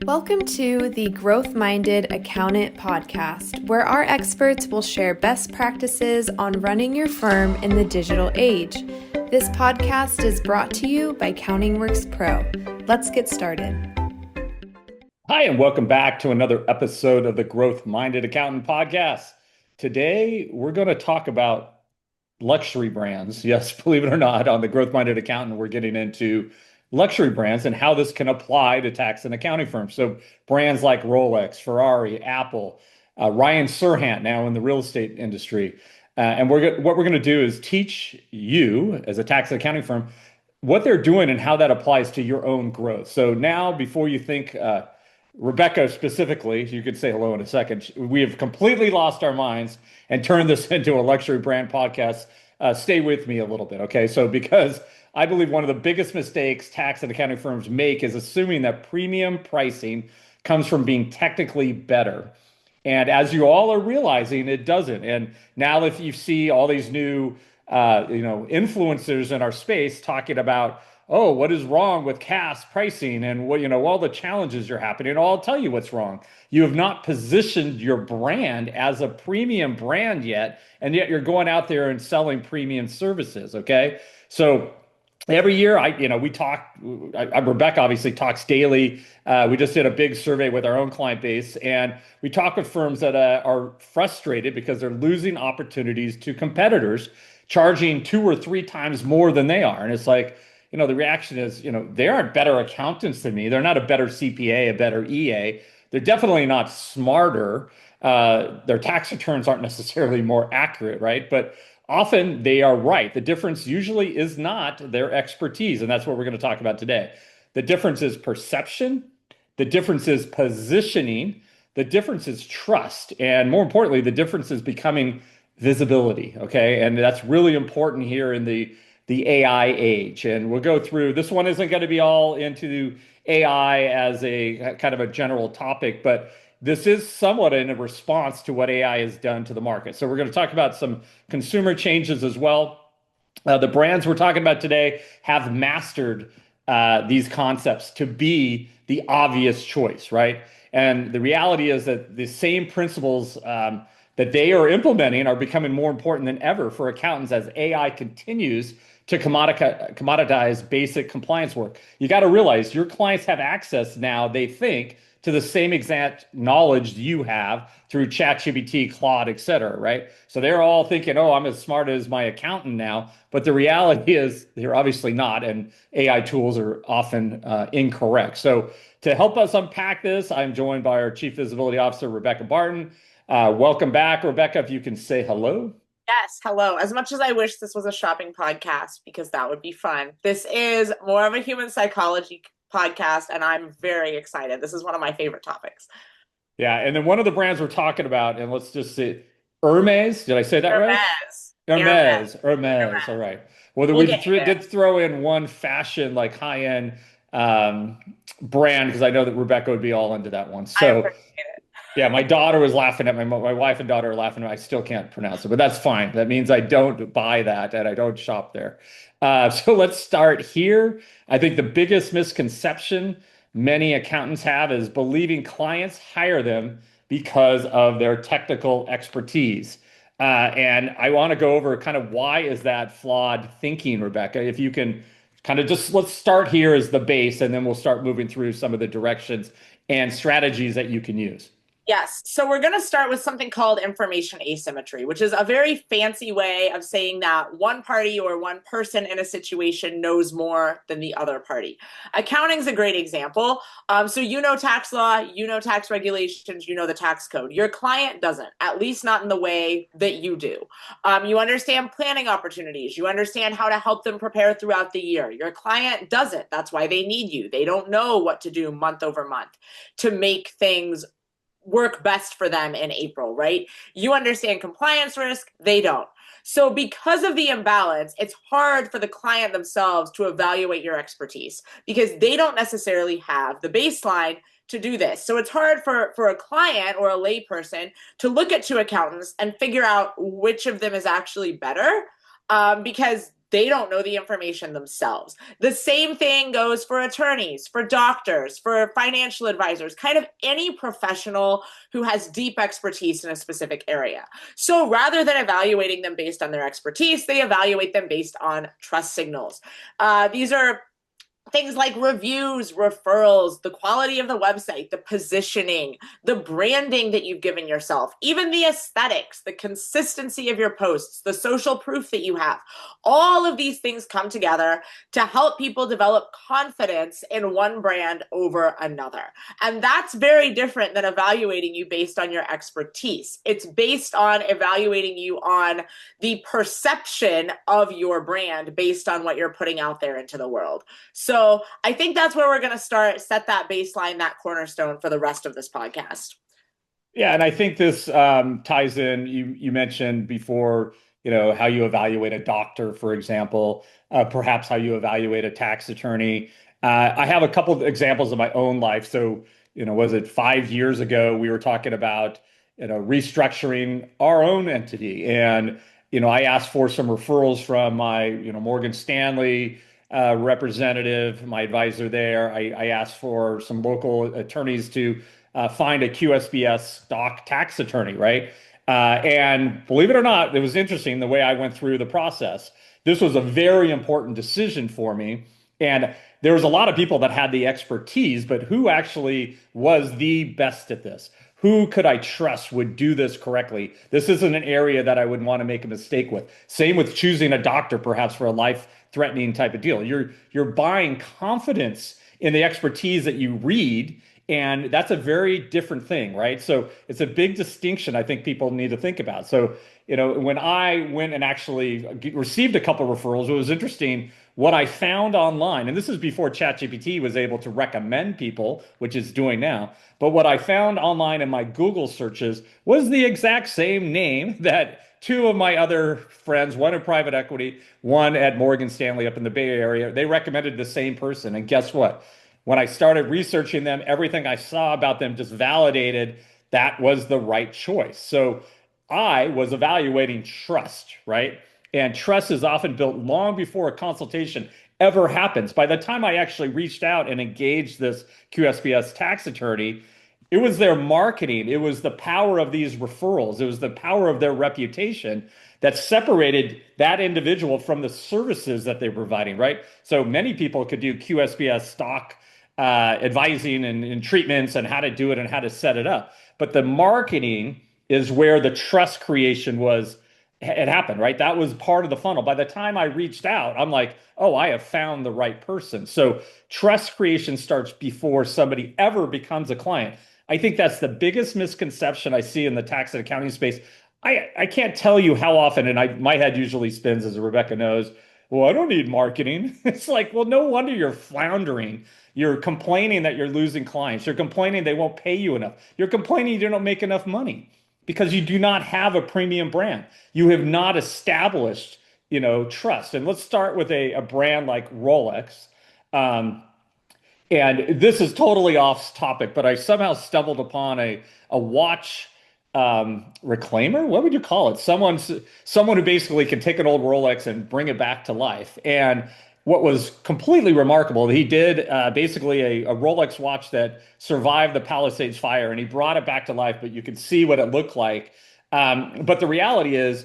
Welcome to the Growth Minded Accountant podcast, where our experts will share best practices on running your firm in the digital age. This podcast is brought to you by CountingWorks Pro. Let's get started. Hi, and welcome back to another episode of the Growth Minded Accountant podcast. Today, we're going to talk about luxury brands. Yes, believe it or not, on the Growth Minded Accountant, we're getting into luxury brands and how this can apply to tax and accounting firms. So brands like Rolex, Ferrari, Apple, Ryan Serhant now in the real estate industry. And what we're going to do is teach you as a tax and accounting firm what they're doing and how that applies to your own growth. So now, before you think, Rebekah specifically, you could say hello in a second, we have completely lost our minds and turned this into a luxury brand podcast. Stay with me a little bit, okay? So because I believe one of the biggest mistakes tax and accounting firms make is assuming that premium pricing comes from being technically better. And as you all are realizing, it doesn't. And now if you see all these new influencers in our space talking about, oh, what is wrong with CAS pricing and what, all the challenges are happening. I'll tell you what's wrong. You have not positioned your brand as a premium brand yet, and yet you're going out there and selling premium services, okay? So every year, we talk. Rebekah obviously talks daily. We just did a big survey with our own client base, and we talk with firms that are frustrated because they're losing opportunities to competitors charging 2 or 3 times more than they are. And it's like, the reaction is, they aren't better accountants than me. They're not a better CPA, a better EA. They're definitely not smarter. Their tax returns aren't necessarily more accurate, right? But often they are right. The difference usually is not their expertise, and that's what we're going to talk about today. The difference is perception. The difference is positioning. The difference is trust. And more importantly, the difference is becoming visibility, okay? And that's really important here in the AI age. And we'll go through, this one isn't going to be all into AI as a kind of a general topic, but this is somewhat in a response to what AI has done to the market. So we're going to talk about some consumer changes as well. The brands we're talking about today have mastered these concepts to be the obvious choice, right? And the reality is that the same principles that they are implementing are becoming more important than ever for accountants as AI continues to commoditize basic compliance work. You got to realize your clients have access now, they think, to the same exact knowledge you have through ChatGPT, Claude, et cetera, right? So they're all thinking, oh, I'm as smart as my accountant now. But the reality is they're obviously not, and AI tools are often incorrect. So to help us unpack this, I'm joined by our Chief Visibility Officer, Rebekah Barton. Welcome back, Rebekah, if you can say hello. Yes, hello. As much as I wish this was a shopping podcast, because that would be fun, this is more of a human psychology podcast, and I'm very excited. This is one of my favorite topics. Yeah, and then one of the brands we're talking about, and let's just say Hermès. Did I say that right? Hermès. All right. Well, we did throw in one fashion, like high-end brand, because I know that Rebekah would be all into that one. So, I appreciate it. Yeah, my daughter was laughing at my wife and daughter are laughing at me. I still can't pronounce it, but that's fine. That means I don't buy that and I don't shop there. So let's start here. I think the biggest misconception many accountants have is believing clients hire them because of their technical expertise. And I want to go over kind of why is that flawed thinking, Rebekah. If you can kind of just, let's start here as the base, and then we'll start moving through some of the directions and strategies that you can use. Yes. So we're going to start with something called information asymmetry, which is a very fancy way of saying that one party or one person in a situation knows more than the other party. Accounting is a great example. So tax law, tax regulations, the tax code. Your client doesn't, at least not in the way that you do. You understand planning opportunities. You understand how to help them prepare throughout the year. Your client doesn't. That's why they need you. They don't know what to do month over month to make things work best for them in April, right? You understand compliance risk, they don't. So because of the imbalance, it's hard for the client themselves to evaluate your expertise because they don't necessarily have the baseline to do this. So it's hard for a client or a layperson to look at 2 accountants and figure out which of them is actually better because they don't know the information themselves. The same thing goes for attorneys, for doctors, for financial advisors, kind of any professional who has deep expertise in a specific area. So rather than evaluating them based on their expertise, they evaluate them based on trust signals. These are things like reviews, referrals, the quality of the website, the positioning, the branding that you've given yourself, even the aesthetics, the consistency of your posts, the social proof that you have. All of these things come together to help people develop confidence in one brand over another. And that's very different than evaluating you based on your expertise. It's based on evaluating you on the perception of your brand based on what you're putting out there into the world. So I think that's where we're going to start, set that baseline, that cornerstone for the rest of this podcast. Yeah, and I think this ties in. You mentioned before, how you evaluate a doctor, for example, perhaps how you evaluate a tax attorney. I have a couple of examples of my own life. So, was it 5 years ago we were talking about, restructuring our own entity, and I asked for some referrals from my, Morgan Stanley representative, my advisor there. I asked for some local attorneys to find a QSBS stock tax attorney, right? And believe it or not, it was interesting the way I went through the process. This was a very important decision for me. And there was a lot of people that had the expertise, but who actually was the best at this? Who could I trust would do this correctly? This isn't an area that I would want to make a mistake with. Same with choosing a doctor, perhaps for a life-threatening type of deal. You're buying confidence in the expertise that you read, and that's a very different thing, right? So it's a big distinction I think people need to think about. So, when I went and actually received a couple of referrals, it was interesting what I found online, and this is before ChatGPT was able to recommend people, which it's doing now. But what I found online in my Google searches was the exact same name that two of my other friends, one in private equity, one at Morgan Stanley up in the Bay Area, they recommended the same person. And guess what? When I started researching them, everything I saw about them just validated that was the right choice. So I was evaluating trust, right? And trust is often built long before a consultation ever happens. By the time I actually reached out and engaged this QSBS tax attorney, it was their marketing. It was the power of these referrals. It was the power of their reputation that separated that individual from the services that they were providing, right? So many people could do QSBS stock advising and treatments and how to do it and how to set it up. But the marketing is where the trust creation it happened, right? That was part of the funnel. By the time I reached out, I'm like, oh, I have found the right person. So trust creation starts before somebody ever becomes a client. I think that's the biggest misconception I see in the tax and accounting space. I can't tell you how often, and my head usually spins, as Rebekah knows, well, I don't need marketing. It's like, well, no wonder you're floundering. You're complaining that you're losing clients. You're complaining they won't pay you enough. You're complaining you don't make enough money because you do not have a premium brand. You have not established, trust. And let's start with a brand like Rolex. And this is totally off topic, but I somehow stumbled upon a watch reclaimer. What would you call it? Someone who basically can take an old Rolex and bring it back to life. And what was completely remarkable, he did basically a Rolex watch that survived the Palisades fire, and he brought it back to life, but you could see what it looked like. But the reality is,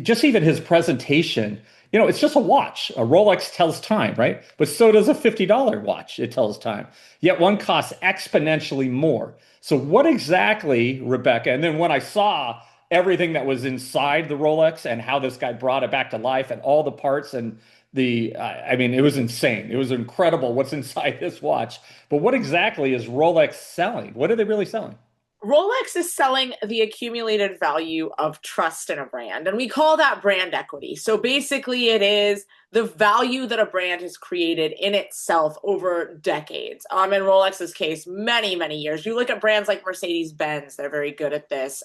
just even his presentation, it's just a watch. A Rolex tells time, right? But so does a $50 watch. It tells time. Yet one costs exponentially more. So what exactly, Rebekah? And then when I saw everything that was inside the Rolex and how this guy brought it back to life and all the parts and it was insane. It was incredible what's inside this watch. But what exactly is Rolex selling? What are they really selling? Rolex is selling the accumulated value of trust in a brand, and we call that brand equity. So basically it is the value that a brand has created in itself over decades. In Rolex's case, many, many years. You look at brands like Mercedes-Benz, they're very good at this.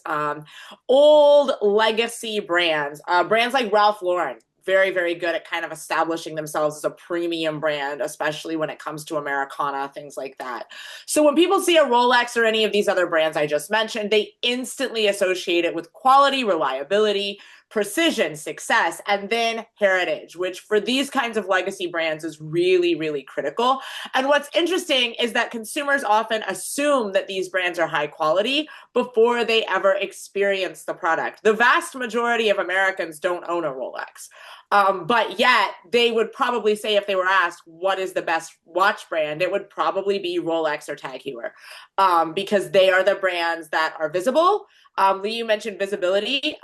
Old legacy brands like Ralph Lauren, very, very good at kind of establishing themselves as a premium brand, especially when it comes to Americana, things like that. So when people see a Rolex or any of these other brands I just mentioned, they instantly associate it with quality, reliability, precision, success, and then heritage, which for these kinds of legacy brands is really, really critical. And what's interesting is that consumers often assume that these brands are high quality before they ever experience the product. The vast majority of Americans don't own a Rolex. But yet they would probably say, if they were asked what is the best watch brand, it would probably be Rolex or Tag Heuer, because they are the brands that are visible. Lee, you mentioned visibility.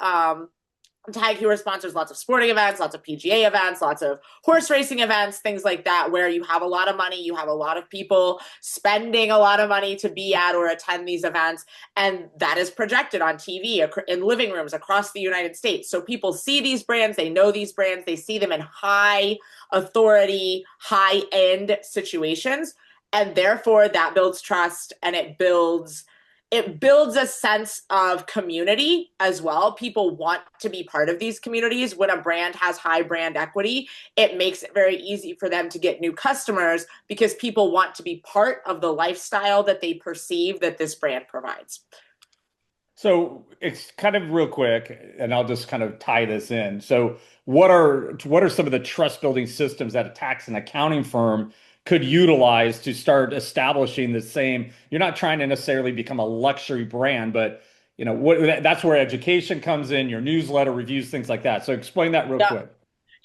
Tag Heuer sponsors lots of sporting events, lots of PGA events, lots of horse racing events, things like that, where you have a lot of money, you have a lot of people spending a lot of money to be at or attend these events. And that is projected on TV in living rooms across the United States. So people see these brands, they know these brands, they see them in high authority, high end situations. And therefore that builds trust, and it builds a sense of community as well. People want to be part of these communities. When a brand has high brand equity, it makes it very easy for them to get new customers, because people want to be part of the lifestyle that they perceive that this brand provides. So it's kind of real quick, and I'll just kind of tie this in. So what are some of the trust building systems that a tax and accounting firm could utilize to start establishing the same? You're not trying to necessarily become a luxury brand, but that's where education comes in, your newsletter, reviews, things like that. So explain that real quick.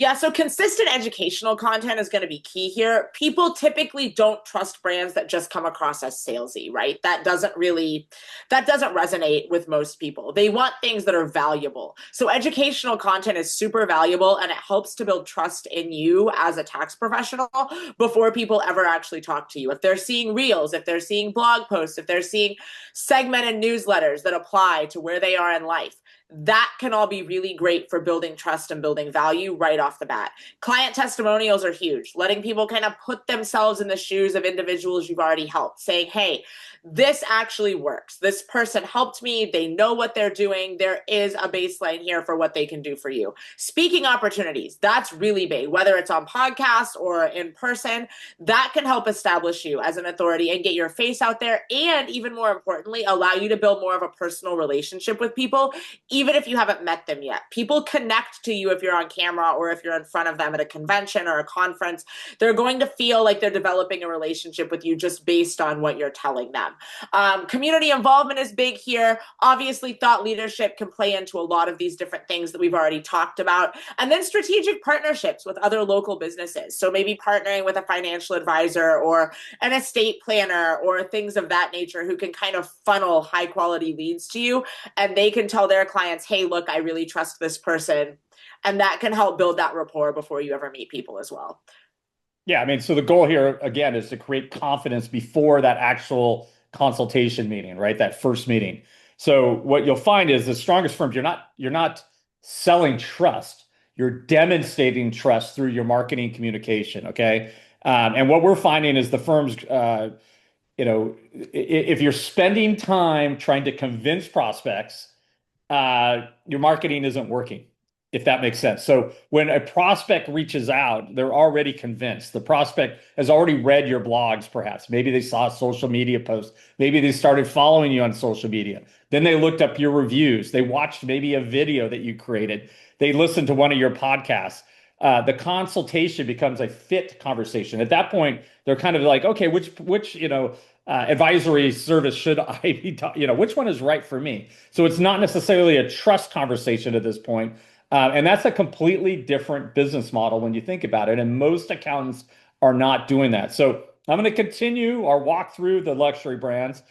Yeah, so consistent educational content is going to be key here. People typically don't trust brands that just come across as salesy, right? That doesn't resonate with most people. They want things that are valuable. So educational content is super valuable, and it helps to build trust in you as a tax professional before people ever actually talk to you. If they're seeing reels, if they're seeing blog posts, if they're seeing segmented newsletters that apply to where they are in life, that can all be really great for building trust and building value right off the bat. Client testimonials are huge, letting people kind of put themselves in the shoes of individuals you've already helped, saying, hey, this actually works. This person helped me. They know what they're doing. There is a baseline here for what they can do for you. Speaking opportunities, that's really big, whether it's on podcasts or in person. That can help establish you as an authority and get your face out there, and even more importantly, allow you to build more of a personal relationship with people, even if you haven't met them yet. People connect to you if you're on camera or if you're in front of them at a convention or a conference. They're going to feel like they're developing a relationship with you just based on what you're telling them. Community involvement is big here. Obviously, thought leadership can play into a lot of these different things that we've already talked about. And then strategic partnerships with other local businesses. So maybe partnering with a financial advisor or an estate planner or things of that nature who can kind of funnel high quality leads to you. And they can tell their clients, hey, look, I really trust this person. And that can help build that rapport before you ever meet people as well. Yeah, I mean, so the goal here, again, is to create confidence before that actual consultation meeting, right? That first meeting. So what you'll find is the strongest firms, you're not selling trust. You're demonstrating trust through your marketing communication, okay? And what we're finding is the firms, if you're spending time trying to convince prospects, your marketing isn't working, if that makes sense. So when a prospect reaches out, they're already convinced. The prospect has already read your blogs, perhaps. Maybe they saw a social media post. Maybe they started following you on social media. Then they looked up your reviews. They watched maybe a video that you created. They listened to one of your podcasts. The consultation becomes a fit conversation. At that point, they're kind of like, okay, which advisory service should I be, which one is right for me? So it's not necessarily a trust conversation at this point. And that's a completely different business model when you think about it. And most accountants are not doing that. So I'm going to continue our walk through the luxury brands.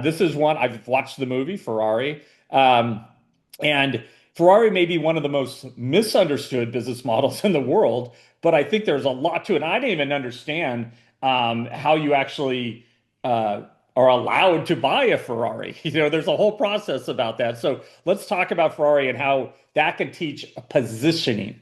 This is one, I've watched the movie Ferrari. And Ferrari may be one of the most misunderstood business models in the world, but I think there's a lot to it. And I didn't even understand how you actually are allowed to buy a Ferrari. There's a whole process about that. So let's talk about Ferrari and how that can teach positioning.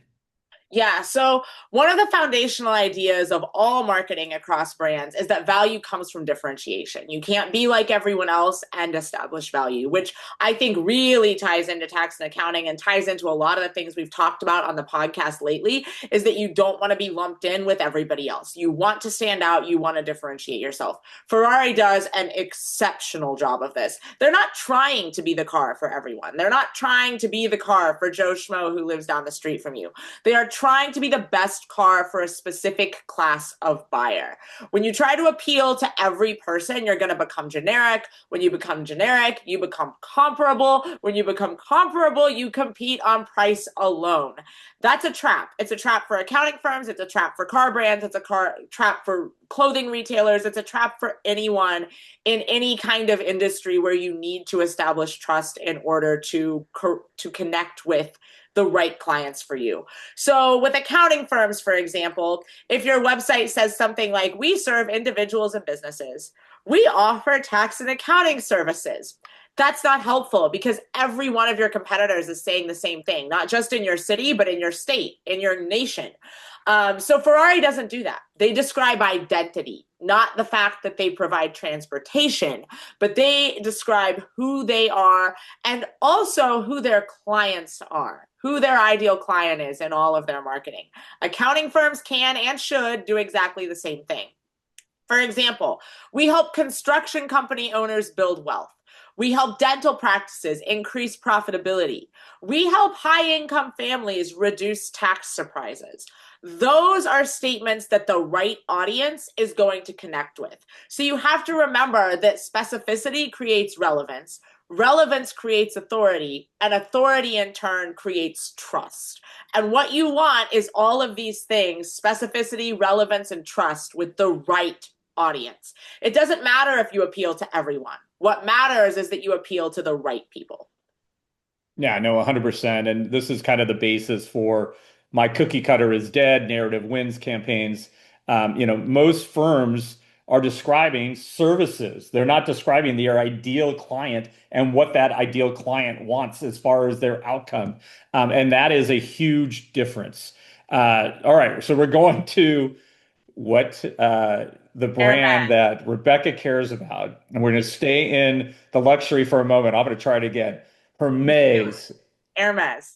Yeah, so one of the foundational ideas of all marketing across brands is that value comes from differentiation. You can't be like everyone else and establish value, which I think really ties into tax and accounting and ties into a lot of the things we've talked about on the podcast lately, is that you don't want to be lumped in with everybody else. You want to stand out, you want to differentiate yourself. Ferrari does an exceptional job of this. They're not trying to be the car for everyone. They're not trying to be the car for Joe Schmo who lives down the street from you. They are trying to be the best car for a specific class of buyer. When you try to appeal to every person, you're going to become generic. When you become generic, you become comparable. When you become comparable, you compete on price alone. That's a trap. It's a trap for accounting firms. It's a trap for car brands. It's a trap for clothing retailers. It's a trap for anyone in any kind of industry where you need to establish trust in order to connect with the right clients for you. So with accounting firms, for example, if your website says something like, we serve individuals and businesses, we offer tax and accounting services, that's not helpful because every one of your competitors is saying the same thing, not just in your city, but in your state, in your nation. So Ferrari doesn't do that. They describe identity, not the fact that they provide transportation, but they describe who they are and also who their clients are, who their ideal client is in all of their marketing. Accounting firms can and should do exactly the same thing. For example, we help construction company owners build wealth. We help dental practices increase profitability. We help high-income families reduce tax surprises. Those are statements that the right audience is going to connect with. So you have to remember that specificity creates relevance. Relevance creates authority, and authority in turn creates trust. And what you want is all of these things, specificity, relevance, and trust with the right audience. It doesn't matter if you appeal to everyone. What matters is that you appeal to the right people. Yeah, no, 100%. And this is kind of the basis for my cookie cutter is dead, narrative wins campaigns. Most firms are describing services. They're not describing their ideal client and what that ideal client wants as far as their outcome. And that is a huge difference. All right, so we're going to what the brand Hermès. that Rebekah cares about. And we're going to stay in the luxury for a moment. I'm going to try it again. Hermès. Hermès.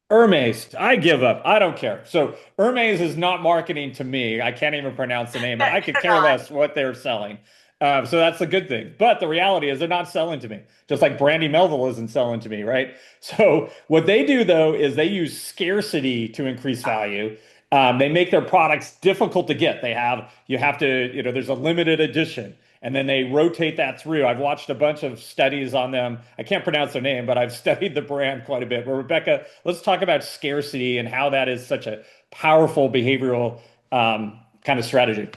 Hermès. I give up. I don't care. So Hermès is not marketing to me. I can't even pronounce the name. I could care less what they're selling. So that's a good thing. But the reality is they're not selling to me. Just like Brandy Melville isn't selling to me, right? So what they do, though, is they use scarcity to increase value. They make their products difficult to get. There's a limited edition. And then they rotate that through. I've watched a bunch of studies on them. I can't pronounce their name, but I've studied the brand quite a bit. But Rebekah, let's talk about scarcity and how that is such a powerful behavioral kind of strategy.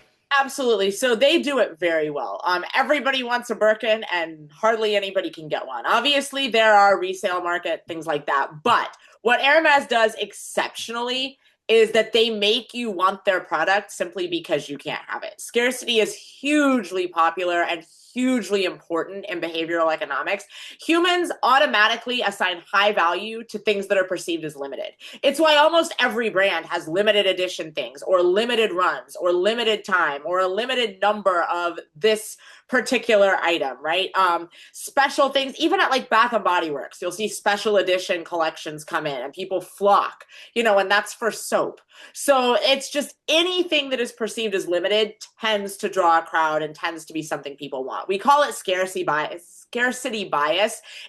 Absolutely. So they do it very well. Everybody wants a Birkin and hardly anybody can get one. Obviously, there are resale market, things like that. But what Hermès does exceptionally is that they make you want their product simply because you can't have it. Scarcity is hugely popular and hugely important in behavioral economics. Humans automatically assign high value to things that are perceived as limited. It's why almost every brand has limited edition things or limited runs or limited time or a limited number of this particular item, right? Special things, even at like Bath and Body Works, you'll see special edition collections come in and people flock, and that's for soap. So it's just anything that is perceived as limited tends to draw a crowd and tends to be something people want. We call it scarcity bias.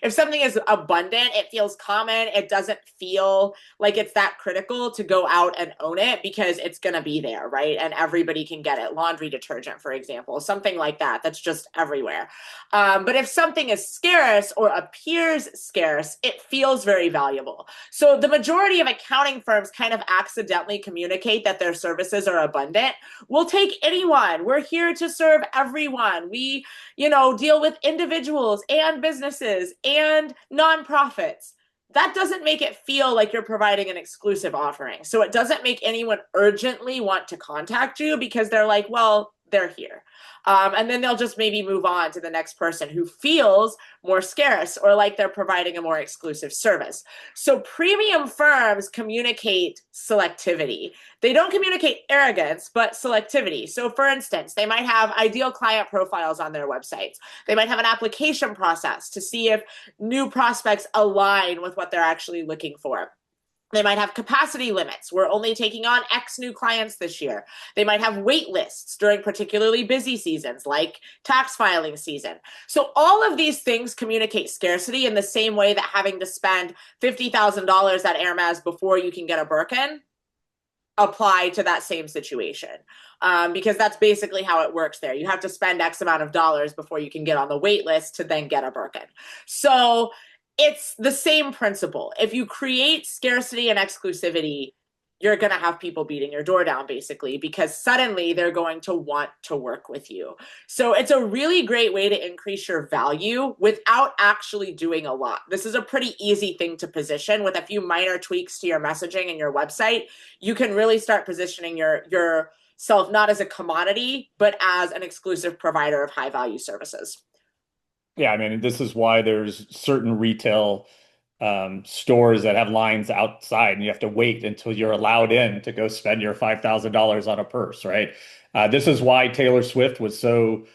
If something is abundant, it feels common. It doesn't feel like it's that critical to go out and own it because it's going to be there, right? And everybody can get it. Laundry detergent, for example, something like that. That's just everywhere. But if something is scarce or appears scarce, it feels very valuable. So the majority of accounting firms kind of accidentally communicate that their services are abundant. We'll take anyone. We're here to serve everyone. We, deal with individuals and businesses and nonprofits. That doesn't make it feel like you're providing an exclusive offering. So it doesn't make anyone urgently want to contact you because they're like, well, they're here. And then they'll just maybe move on to the next person who feels more scarce or like they're providing a more exclusive service. So premium firms communicate selectivity. They don't communicate arrogance, but selectivity. So for instance, they might have ideal client profiles on their websites. They might have an application process to see if new prospects align with what they're actually looking for. They might have capacity limits. We're only taking on X new clients this year. They might have wait lists during particularly busy seasons like tax filing season. So all of these things communicate scarcity in the same way that having to spend $50,000 at Hermès before you can get a Birkin apply to that same situation. Because that's basically how it works there. You have to spend X amount of dollars before you can get on the wait list to then get a Birkin. So it's the same principle. If you create scarcity and exclusivity, you're going to have people beating your door down, basically, because suddenly they're going to want to work with you. So it's a really great way to increase your value without actually doing a lot. This is a pretty easy thing to position with a few minor tweaks to your messaging and your website. You can really start positioning yourself not as a commodity, but as an exclusive provider of high value services. Yeah, I mean, this is why there's certain retail stores that have lines outside and you have to wait until you're allowed in to go spend your $5,000 on a purse, right? This is why Taylor Swift was so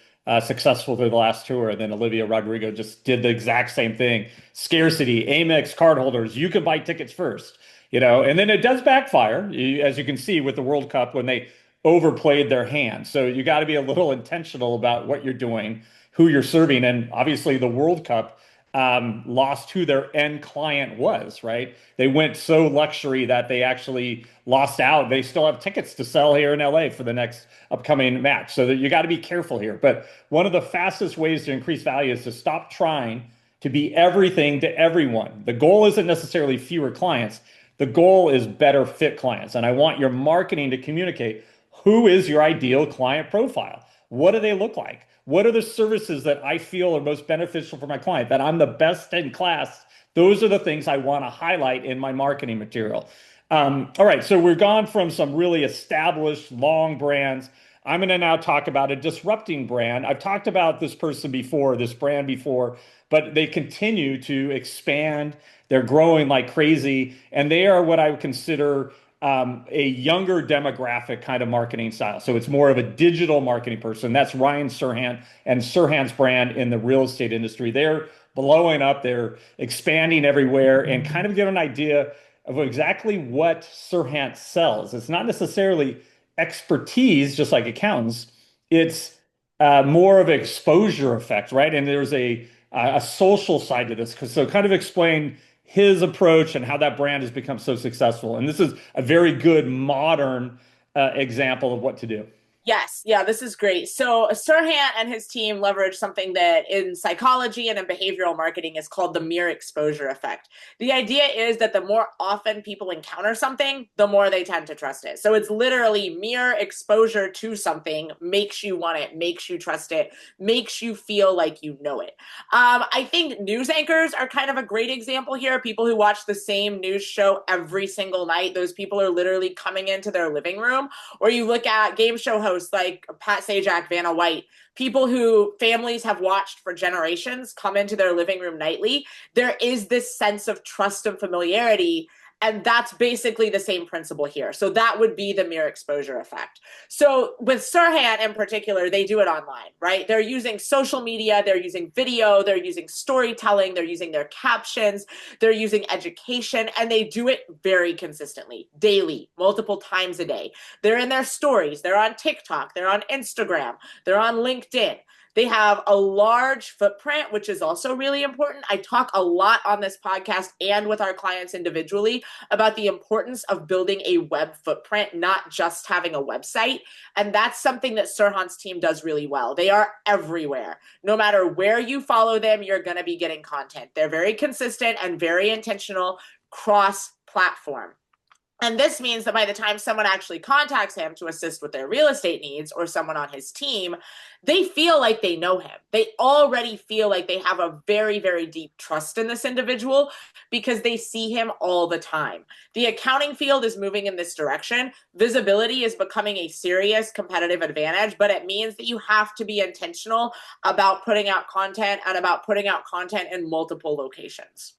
successful through the last tour. And then Olivia Rodrigo just did the exact same thing. Scarcity, Amex cardholders, you can buy tickets first, and then it does backfire, as you can see with the World Cup when they overplayed their hand. So you got to be a little intentional about what you're doing, who you're serving. And obviously the World Cup lost who their end client was, right? They went so luxury that they actually lost out. They still have tickets to sell here in LA for the next upcoming match. So that you got to be careful here. But one of the fastest ways to increase value is to stop trying to be everything to everyone. The goal isn't necessarily fewer clients. The goal is better fit clients. And I want your marketing to communicate who is your ideal client profile. What do they look like? What are the services that I feel are most beneficial for my client, that I'm the best in class? Those are the things I want to highlight in my marketing material. All right, so we're gone from some really established long brands. I'm going to now talk about a disrupting brand. I've talked about this person before, this brand before, but they continue to expand. They're growing like crazy, and they are what I would consider a younger demographic kind of marketing style. So it's more of a digital marketing person. That's Ryan Serhant and Serhant's brand in the real estate industry. They're blowing up. They're expanding everywhere, and kind of get an idea of exactly what Serhant sells. It's not necessarily expertise, just like accountants. It's more of an exposure effect, right? And there's a social side to this. So kind of explain his approach and how that brand has become so successful. And this is a very good modern example of what to do. Yes. Yeah, this is great. So Serhant and his team leverage something that in psychology and in behavioral marketing is called the mere exposure effect. The idea is that the more often people encounter something, the more they tend to trust it. So it's literally mere exposure to something makes you want it, makes you trust it, makes you feel like you know it. I think news anchors are kind of a great example here. People who watch the same news show every single night, those people are literally coming into their living room. Or you look at game show hosts like Pat Sajak, Vanna White, people who families have watched for generations come into their living room nightly. There is this sense of trust and familiarity. And that's basically the same principle here. So that would be the mere exposure effect. So with Serhant in particular, they do it online, right? They're using social media, they're using video, they're using storytelling, they're using their captions, they're using education, and they do it very consistently, daily, multiple times a day. They're in their stories, they're on TikTok, they're on Instagram, they're on LinkedIn. They have a large footprint, which is also really important. I talk a lot on this podcast and with our clients individually about the importance of building a web footprint, not just having a website. And that's something that Serhant's team does really well. They are everywhere. No matter where you follow them, you're going to be getting content. They're very consistent and very intentional cross-platform. And this means that by the time someone actually contacts him to assist with their real estate needs or someone on his team, they feel like they know him. They already feel like they have a very, very deep trust in this individual because they see him all the time. The accounting field is moving in this direction. Visibility is becoming a serious competitive advantage, but it means that you have to be intentional about putting out content and about putting out content in multiple locations.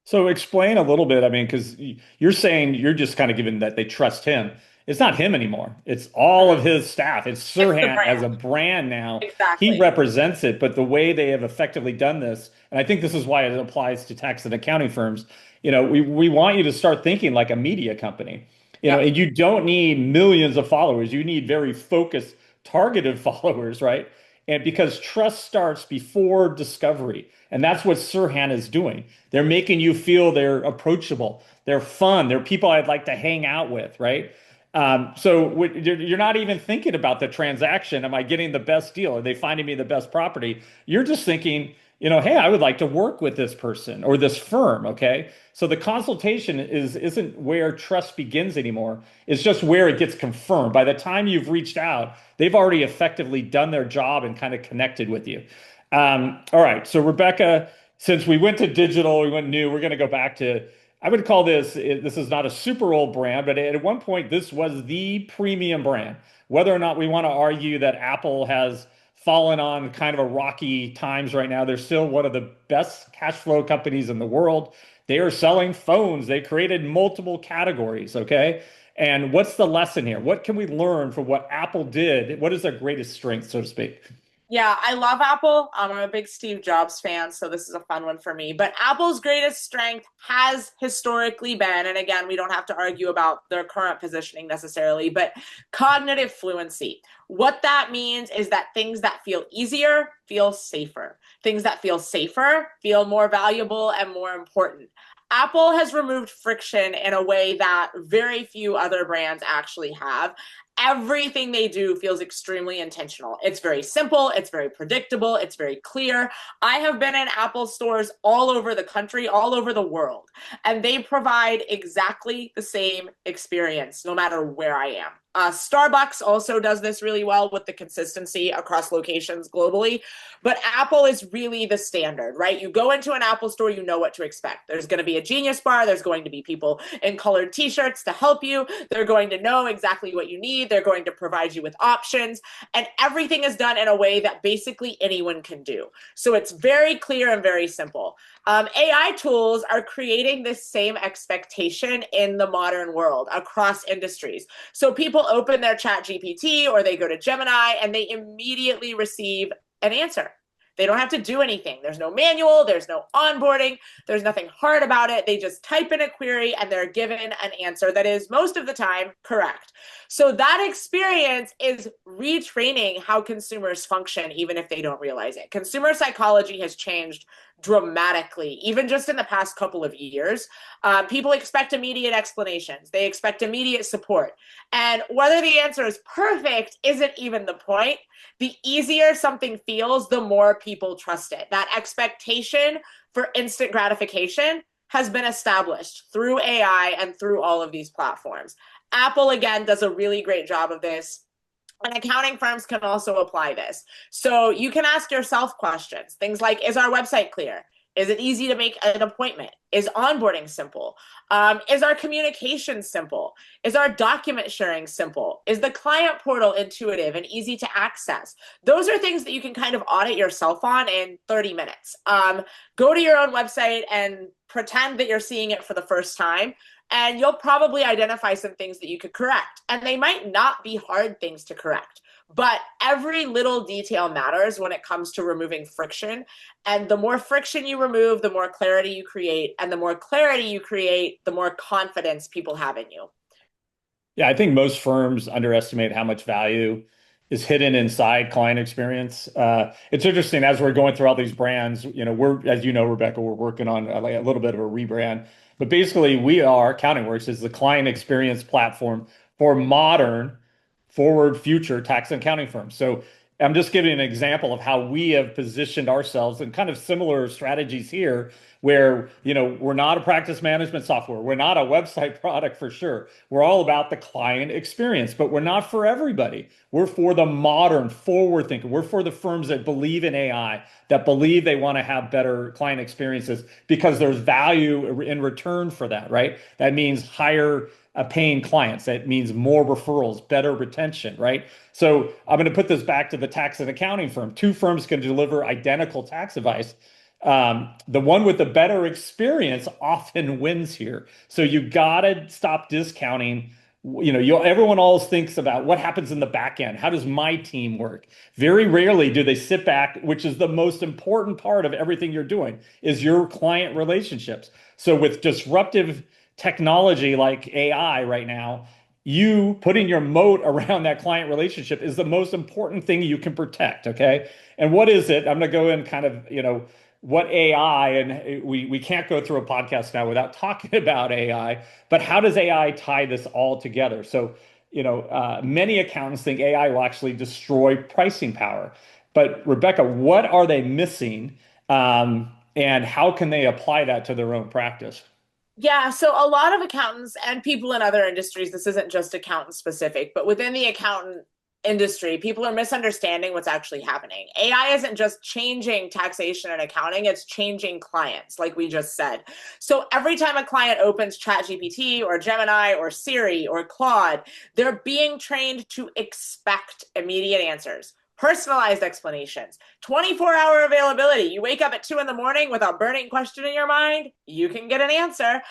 So explain a little bit. I mean, because you're saying you're just kind of giving that they trust him. It's not him anymore. It's all of his staff. It's It's the Serhant as brand. a brand now. He Exactly. represents it, but the way they have effectively done this, and I think this is why it applies to tax and accounting firms, we want you to start thinking like a media company. Yep. And you don't need millions of followers. You need very focused, targeted followers, right? And because trust starts before discovery. And that's what Serhant is doing. They're making you feel they're approachable, they're fun, they're people I'd like to hang out with, right? So you're not even thinking about the transaction. Am I getting the best deal? Are they finding me the best property? You're just thinking, hey, I would like to work with this person or this firm. Okay. So the consultation isn't where trust begins anymore. It's just where it gets confirmed. By the time you've reached out, they've already effectively done their job and kind of connected with you. All right. So Rebekah, since we went to digital, we went new, we're going to go back to, I would call this is not a super old brand, but at one point, this was the premium brand. Whether or not we want to argue that Apple has fallen on kind of a rocky times right now, they're still one of the best cash flow companies in the world. They are selling phones. They created multiple categories. Okay. And what's the lesson here? What can we learn from what Apple did? What is their greatest strength, so to speak? Yeah, I love Apple. I'm a big Steve Jobs fan, so this is a fun one for me. But Apple's greatest strength has historically been, and again, we don't have to argue about their current positioning necessarily, but cognitive fluency. What that means is that things that feel easier feel safer. Things that feel safer feel more valuable and more important. Apple has removed friction in a way that very few other brands actually have. Everything they do feels extremely intentional. It's very simple, it's very predictable, it's very clear. I have been in Apple stores all over the country, all over the world, and they provide exactly the same experience no matter where I am. Starbucks also does this really well with the consistency across locations globally, but Apple is really the standard, right? You go into an Apple store, you know what to expect. There's going to be a Genius Bar, there's going to be people in colored t-shirts to help you. They're going to know exactly what you need. They're going to provide you with options, and everything is done in a way that basically anyone can do. So it's very clear and very simple. AI tools are creating this same expectation in the modern world across industries. So people open their chat GPT or they go to Gemini and they immediately receive an answer. They don't have to do anything. There's no manual, there's no onboarding, there's nothing hard about it. They just type in a query and they're given an answer that is most of the time correct. So that experience is retraining how consumers function, even if they don't realize it. Consumer psychology has changed dramatically, even just in the past couple of years. People expect immediate explanations. They expect immediate support. And whether the answer is perfect isn't even the point. The easier something feels, the more people trust it. That expectation for instant gratification has been established through AI and through all of these platforms. Apple, again, does a really great job of this. And accounting firms can also apply this. So you can ask yourself questions, things like, is our website clear? Is it easy to make an appointment? Is onboarding simple? Is our communication simple? Is our document sharing simple? Is the client portal intuitive and easy to access? Those are things that you can kind of audit yourself on in 30 minutes. Go to your own website and pretend that you're seeing it for the first time, and you'll probably identify some things that you could correct. And they might not be hard things to correct, but every little detail matters when it comes to removing friction. And the more friction you remove, the more clarity you create. And the more clarity you create, the more confidence people have in you. Yeah, I think most firms underestimate how much value is hidden inside client experience. It's interesting as we're going through all these brands, we're, as you know, Rebekah, we're working on like a little bit of a rebrand, but basically we are, CountingWorks is the client experience platform for modern forward future tax and accounting firms. So I'm just giving an example of how we have positioned ourselves and kind of similar strategies here where, we're not a practice management software. We're not a website product for sure. We're all about the client experience, but we're not for everybody. We're for the modern, forward thinker. We're for the firms that believe in AI, that believe they want to have better client experiences because there's value in return for that, right? That means higher paying clients. That means more referrals, better retention, right? So I'm going to put this back to the tax and accounting firm. Two firms can deliver identical tax advice. The one with the better experience often wins here. So you got to stop discounting. Everyone always thinks about what happens in the back end. How does my team work? Very rarely do they sit back, which is the most important part of everything you're doing, is your client relationships. So with disruptive technology like AI right now, you putting your moat around that client relationship is the most important thing you can protect. Okay. And what is it? I'm going to go in kind of, what AI, and we can't go through a podcast now without talking about AI, but how does AI tie this all together? So, many accountants think AI will actually destroy pricing power. But Rebekah, what are they missing? And how can they apply that to their own practice? Yeah, so a lot of accountants and people in other industries, this isn't just accountant specific, but within the accountant industry, people are misunderstanding what's actually happening. AI isn't just changing taxation and accounting, it's changing clients, like we just said. So every time a client opens ChatGPT or Gemini or Siri or Claude, they're being trained to expect immediate answers. Personalized explanations, 24-hour availability. You wake up at 2 in the morning with a burning question in your mind, you can get an answer.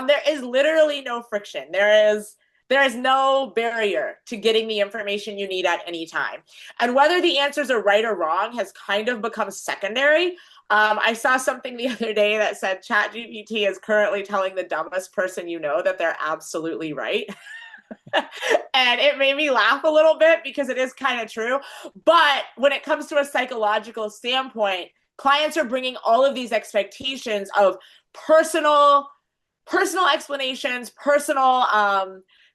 There is literally no friction. There is no barrier to getting the information you need at any time. And whether the answers are right or wrong has kind of become secondary. I saw something the other day that said ChatGPT is currently telling the dumbest person you know that they're absolutely right. And it made me laugh a little bit because it is kind of true. But when it comes to a psychological standpoint, clients are bringing all of these expectations of personal explanations, personal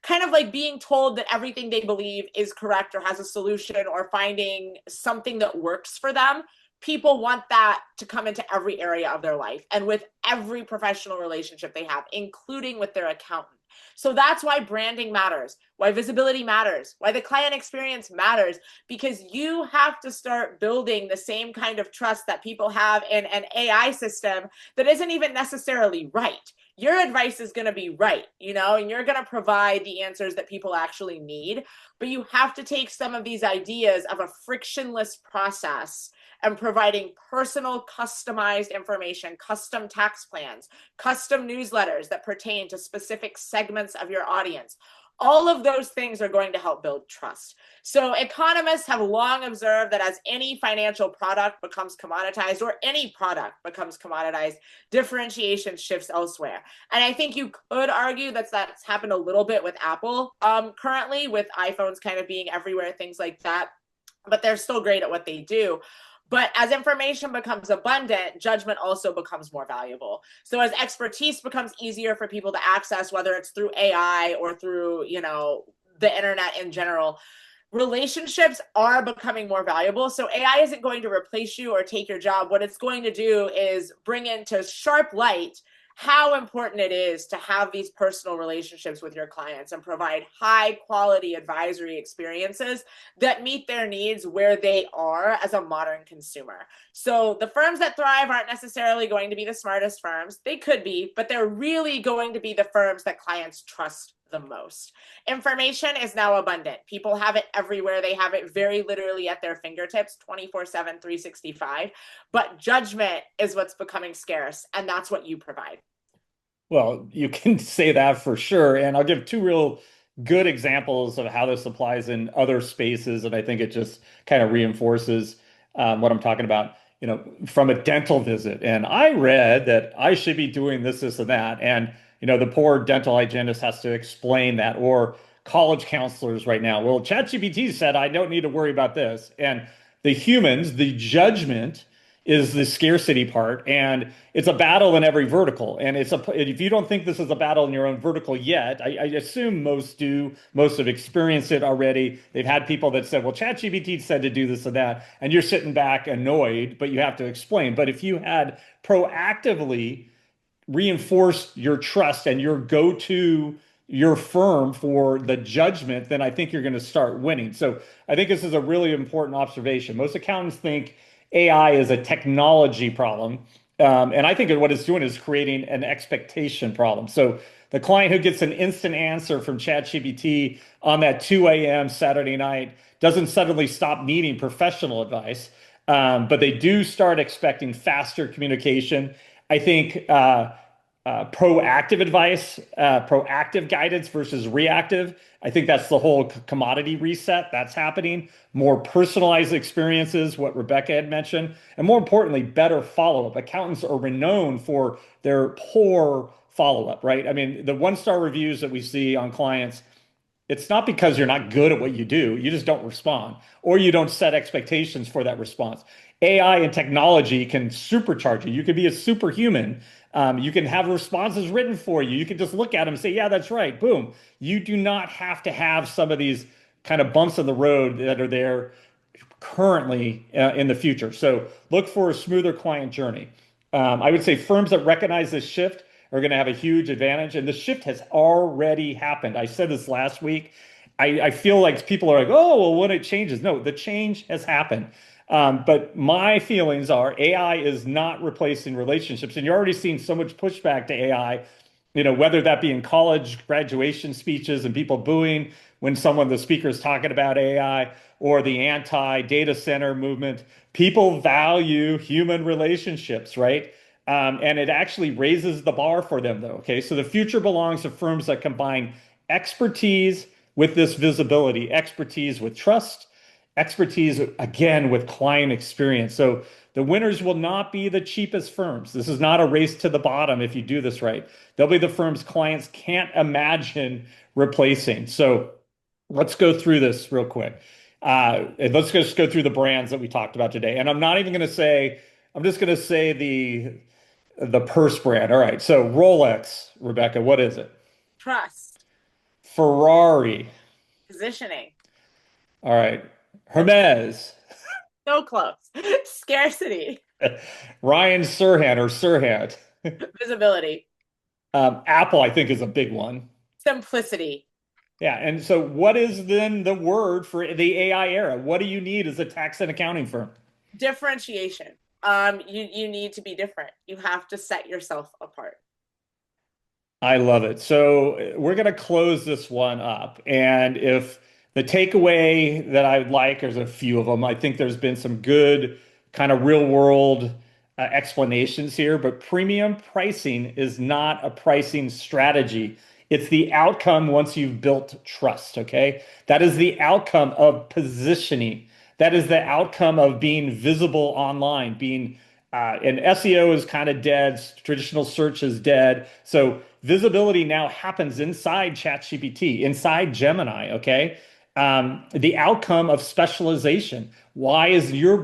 kind of like being told that everything they believe is correct or has a solution or finding something that works for them. People want that to come into every area of their life and with every professional relationship they have, including with their accountant. So that's why branding matters, why visibility matters, why the client experience matters, because you have to start building the same kind of trust that people have in an AI system that isn't even necessarily right. Your advice is going to be right, and you're going to provide the answers that people actually need. But you have to take some of these ideas of a frictionless process and providing personal, customized information, custom tax plans, custom newsletters that pertain to specific segments of your audience. All of those things are going to help build trust. So economists have long observed that as any financial product becomes commoditized or any product becomes commoditized, differentiation shifts elsewhere. And I think you could argue that that's happened a little bit with Apple currently, with iPhones kind of being everywhere, things like that. But they're still great at what they do. But as information becomes abundant, judgment also becomes more valuable. So as expertise becomes easier for people to access, whether it's through AI or through, the internet in general, relationships are becoming more valuable. So AI isn't going to replace you or take your job. What it's going to do is bring into sharp light how important it is to have these personal relationships with your clients and provide high quality advisory experiences that meet their needs where they are as a modern consumer. So the firms that thrive aren't necessarily going to be the smartest firms. They could be, but they're really going to be the firms that clients trust the most. Information is now abundant. People have it everywhere. They have it very literally at their fingertips, 24/7, 365. But judgment is what's becoming scarce, and that's what you provide. Well, you can say that for sure. And I'll give two real good examples of how this applies in other spaces. And I think it just kind of reinforces what I'm talking about, from a dental visit. And I read that I should be doing this, this, and that. And, the poor dental hygienist has to explain that, or college counselors right now. Well, ChatGPT said I don't need to worry about this. And the humans, the judgment is the scarcity part, and it's a battle in every vertical. And if you don't think this is a battle in your own vertical yet, I assume most do. Most have experienced it already. They've had people that said, "Well, ChatGPT said to do this and that," and you're sitting back annoyed, but you have to explain. But if you had proactively reinforced your trust and your go-to your firm for the judgment, then I think you're going to start winning. So I think this is a really important observation. Most accountants think AI is a technology problem. And I think what it's doing is creating an expectation problem. So the client who gets an instant answer from ChatGPT on that 2 a.m. Saturday night doesn't suddenly stop needing professional advice, but they do start expecting faster communication. I think proactive advice, proactive guidance versus reactive. I think that's the whole commodity reset that's happening. More personalized experiences, what Rebekah had mentioned, and more importantly, better follow-up. Accountants are renowned for their poor follow-up, right? I mean, the one-star reviews that we see on clients, it's not because you're not good at what you do, you just don't respond, or you don't set expectations for that response. AI and technology can supercharge you. You can be a superhuman. You can have responses written for you. You can just look at them and say, yeah, that's right. Boom. You do not have to have some of these kind of bumps in the road that are there currently in the future. So look for a smoother client journey. I would say firms that recognize this shift are going to have a huge advantage. And the shift has already happened. I said this last week. I feel like people are like, oh, well, when it changes. No, the change has happened. But my feelings are AI is not replacing relationships. And you're already seeing so much pushback to AI, whether that be in college graduation speeches and people booing when the speaker is talking about AI, or the anti-data center movement. People value human relationships, right? And it actually raises the bar for them, though. Okay, so the future belongs to firms that combine expertise with this visibility, expertise with trust, expertise again with client experience. So the winners will not be the cheapest firms. This is not a race to the bottom if you do this right. They'll be the firms clients can't imagine replacing. So let's go through this real quick. And let's just go through the brands that we talked about today. And I'm not even going to say, I'm just going to say the purse brand. All right. So Rolex, Rebekah, what is it? Trust. Ferrari. Positioning. All right. Hermès. So close. Scarcity. Ryan Serhant or Serhant. Visibility. Apple, I think, is a big one. Simplicity. Yeah. And so what is then the word for the AI era? What do you need as a tax and accounting firm? Differentiation. You need to be different. You have to set yourself apart. I love it. So we're going to close this one up. And if the takeaway that I would like, there's a few of them. I think there's been some good kind of real world explanations here, but premium pricing is not a pricing strategy. It's the outcome once you've built trust, okay? That is the outcome of positioning. That is the outcome of being visible online, and SEO is kind of dead. Traditional search is dead. So visibility now happens inside ChatGPT, inside Gemini, okay? The outcome of specialization. Why is your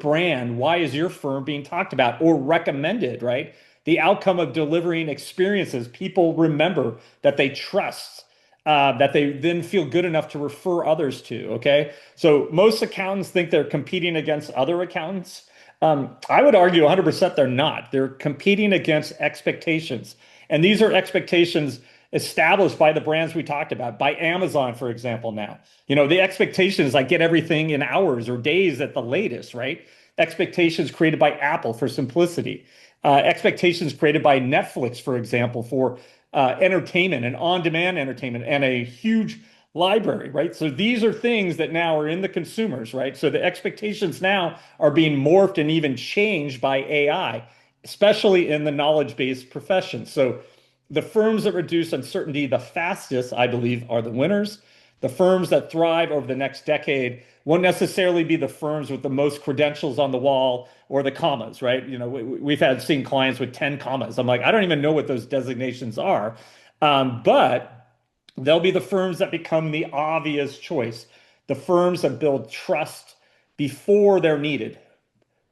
firm being talked about or recommended, right? The outcome of delivering experiences people remember, that they trust, that they then feel good enough to refer others to, okay? So most accountants think they're competing against other accountants. I would argue 100% they're not. They're competing against expectations. And these are expectations established by the brands we talked about, by Amazon, for example, now. The expectation is I get everything in hours or days at the latest, right? Expectations created by Apple for simplicity. Expectations created by Netflix, for example, for entertainment and on-demand entertainment and a huge library, right? So these are things that now are in the consumers, right? So the expectations now are being morphed and even changed by AI, especially in the knowledge-based professions. So the firms that reduce uncertainty the fastest, I believe, are the winners. The firms that thrive over the next decade won't necessarily be the firms with the most credentials on the wall or the commas, right? We've seen clients with 10 commas. I'm like, I don't even know what those designations are. But they'll be the firms that become the obvious choice, the firms that build trust before they're needed.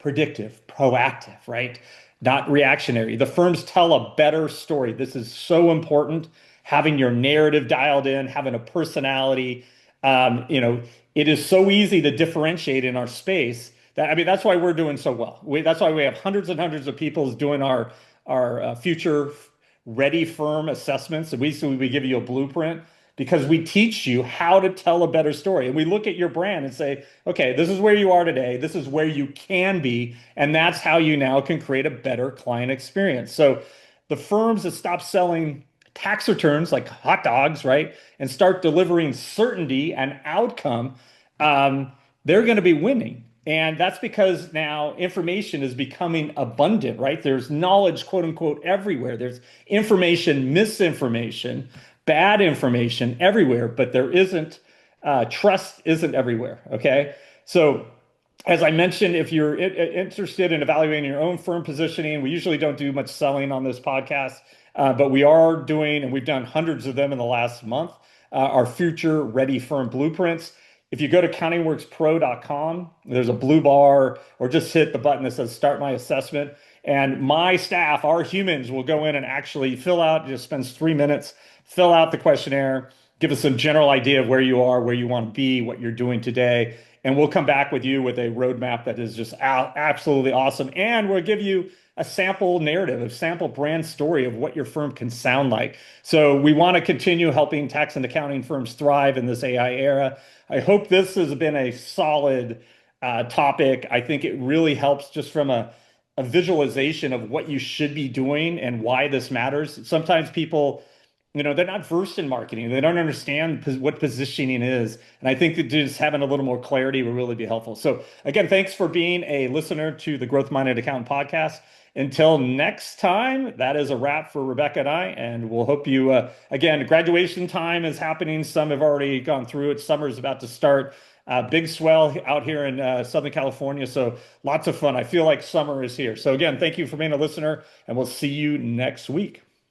predictive, proactive, right? Not reactionary. The firms tell a better story. This is so important. Having your narrative dialed in, having a personality. It is so easy to differentiate in our space that, I mean, that's why we're doing so well. That's why we have hundreds and hundreds of people doing our future ready firm assessments. And we give you a blueprint because we teach you how to tell a better story. And we look at your brand and say, okay, this is where you are today. This is where you can be. And that's how you now can create a better client experience. So the firms that stop selling tax returns like hot dogs, right, and start delivering certainty and outcome, they're going to be winning. And that's because now information is becoming abundant, right? There's knowledge, quote unquote, everywhere. There's information, misinformation, bad information everywhere, but there isn't, trust isn't everywhere, okay? So as I mentioned, if you're interested in evaluating your own firm positioning, we usually don't do much selling on this podcast, but we are doing, and we've done hundreds of them in the last month, our future ready firm blueprints. If you go to CountingWorksPro.com, there's a blue bar, or just hit the button that says start my assessment. And my staff, our humans, will go in and actually fill out, just spends 3 minutes, fill out the questionnaire, give us some general idea of where you are, where you want to be, what you're doing today. And we'll come back with you with a roadmap that is just absolutely awesome. And we'll give you a sample narrative, a sample brand story of what your firm can sound like. So we want to continue helping tax and accounting firms thrive in this AI era. I hope this has been a solid topic. I think it really helps just from a visualization of what you should be doing and why this matters. Sometimes people, they're not versed in marketing. They don't understand what positioning is. And I think that just having a little more clarity will really be helpful. So again, thanks for being a listener to the Growth Minded Accountant podcast. Until next time, that is a wrap for Rebekah and I, and we'll hope you, again, graduation time is happening. Some have already gone through it. Summer is about to start. Big swell out here in Southern California, so lots of fun. I feel like summer is here. So again, thank you for being a listener, and we'll see you next week.